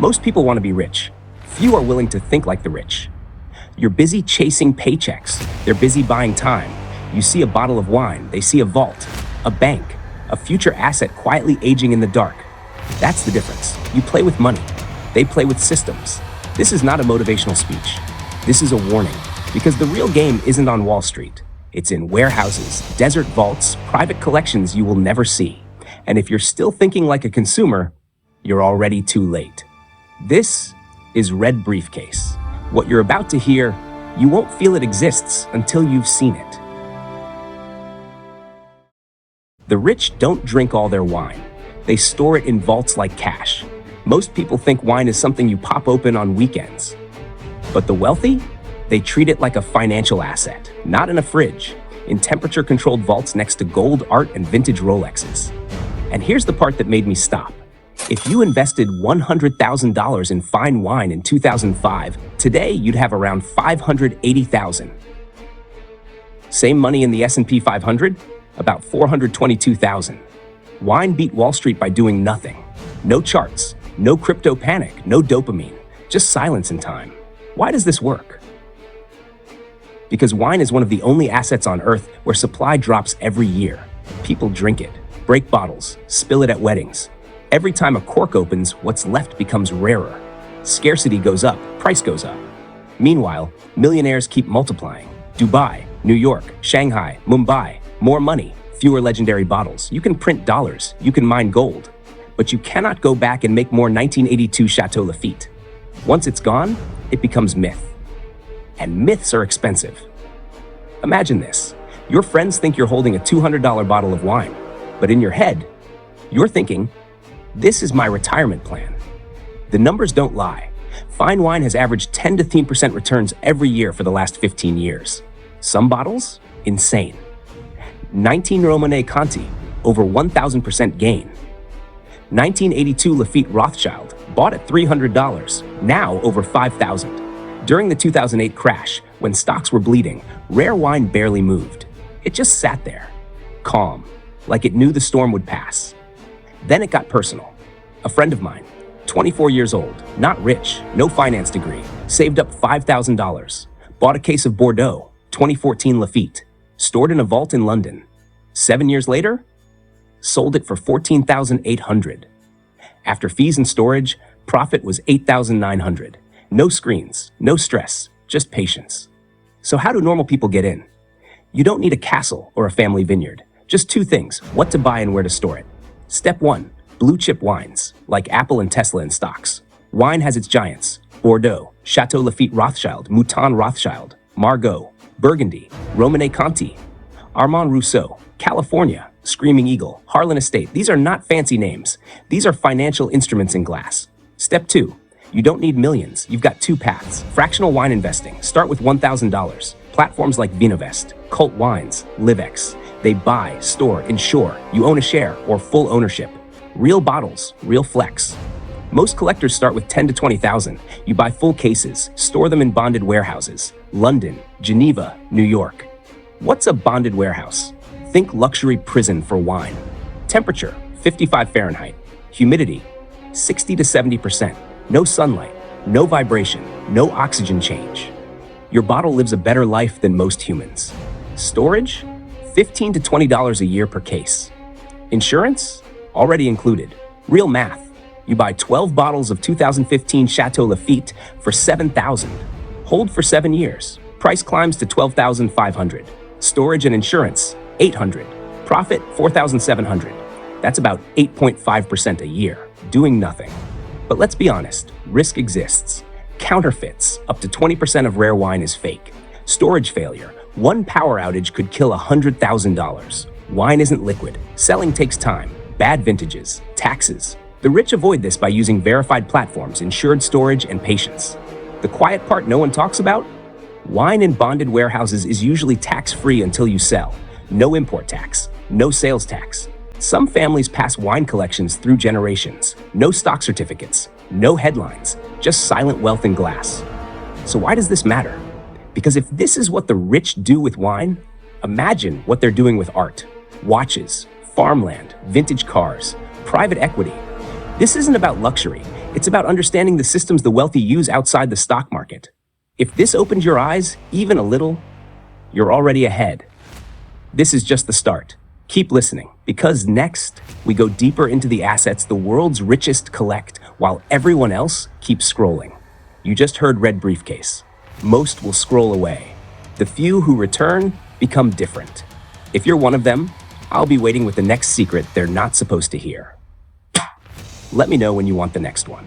Most people want to be rich. Few are willing to think like the rich. You're busy chasing paychecks. They're busy buying time. You see a bottle of wine, they see a vault, a bank, a future asset quietly aging in the dark. That's the difference. You play with money. They play with systems. This is not a motivational speech. This is a warning, because the real game isn't on Wall Street. It's in warehouses, desert vaults, private collections you will never see. And if you're still thinking like a consumer, you're already too late. This is Red Briefcase. What you're about to hear, you won't feel it exists until you've seen it. The rich don't drink all their wine. They store it in vaults like cash. Most people think wine is something you pop open on weekends. But the wealthy? They treat it like a financial asset, not in a fridge, in temperature-controlled vaults next to gold, art, and vintage Rolexes. And here's the part that made me stop. If you invested $100,000 in fine wine in 2005, today you'd have around $580,000. Same money in the S&P 500? About $422,000. Wine beat Wall Street by doing nothing. No charts, no crypto panic, no dopamine, just silence and time. Why does this work? Because wine is one of the only assets on Earth where supply drops every year. People drink it, break bottles, spill it at weddings. Every time a cork opens, what's left becomes rarer. Scarcity goes up, price goes up. Meanwhile, millionaires keep multiplying. Dubai, New York, Shanghai, Mumbai, more money, fewer legendary bottles. You can print dollars, you can mine gold, but you cannot go back and make more 1982 Chateau Lafite. Once it's gone, it becomes myth. And myths are expensive. Imagine this. Your friends think you're holding a $200 bottle of wine, but in your head, you're thinking, this is my retirement plan. The numbers don't lie. Fine wine has averaged 10 to 15% returns every year for the last 15 years. Some bottles, insane. 19 Romanée-Conti, over 1,000% gain. 1982 Lafite Rothschild, bought at $300, now over $5,000. During the 2008 crash, when stocks were bleeding, rare wine barely moved. It just sat there, calm, like it knew the storm would pass. Then it got personal. A friend of mine, 24 years old, not rich, no finance degree, saved up $5,000, bought a case of Bordeaux, 2014 Lafite, stored in a vault in London. 7 years later, sold it for $14,800. After fees and storage, profit was $8,900. No screens, no stress, just patience. So how do normal people get in? You don't need a castle or a family vineyard. Just two things: what to buy and where to store it. Step 1, blue chip wines, like Apple and Tesla in stocks. Wine has its giants: Bordeaux, Chateau Lafite Rothschild, Mouton Rothschild, Margaux, Burgundy, Romanée-Conti, Armand Rousseau, California, Screaming Eagle, Harlan Estate. These are not fancy names. These are financial instruments in glass. Step 2, you don't need millions. You've got two paths. Fractional wine investing. Start with $1,000. Platforms like Vinovest, Cult Wines, Livex. They buy, store, insure. You own a share or full ownership. Real bottles, real flex. Most collectors start with 10 to 20,000. You buy full cases, store them in bonded warehouses. London, Geneva, New York. What's a bonded warehouse? Think luxury prison for wine. Temperature, 55 Fahrenheit. Humidity, 60 to 70%. No sunlight, no vibration, no oxygen change. Your bottle lives a better life than most humans. Storage, $15 to $20 a year per case. Insurance, already included. Real math. You buy 12 bottles of 2015 Chateau Lafite for $7,000. Hold for 7 years. Price climbs to $12,500. Storage and insurance, $800. Profit, $4,700. That's about 8.5% a year, doing nothing. But let's be honest, risk exists. Counterfeits, up to 20% of rare wine is fake. Storage failure, one power outage could kill $100,000. Wine isn't liquid. Selling takes time. Bad vintages, taxes. The rich avoid this by using verified platforms, insured storage, and patience. The quiet part no one talks about? Wine in bonded warehouses is usually tax-free until you sell. No import tax, no sales tax. Some families pass wine collections through generations. No stock certificates, no headlines, just silent wealth in glass. So why does this matter? Because if this is what the rich do with wine, imagine what they're doing with art, watches, farmland, vintage cars, private equity. This isn't about luxury. It's about understanding the systems the wealthy use outside the stock market. If this opens your eyes, even a little, you're already ahead. This is just the start. Keep listening, because next, we go deeper into the assets the world's richest collect while everyone else keeps scrolling. You just heard Red Briefcase. Most will scroll away. The few who return become different. If you're one of them, I'll be waiting with the next secret they're not supposed to hear. Let me know when you want the next one.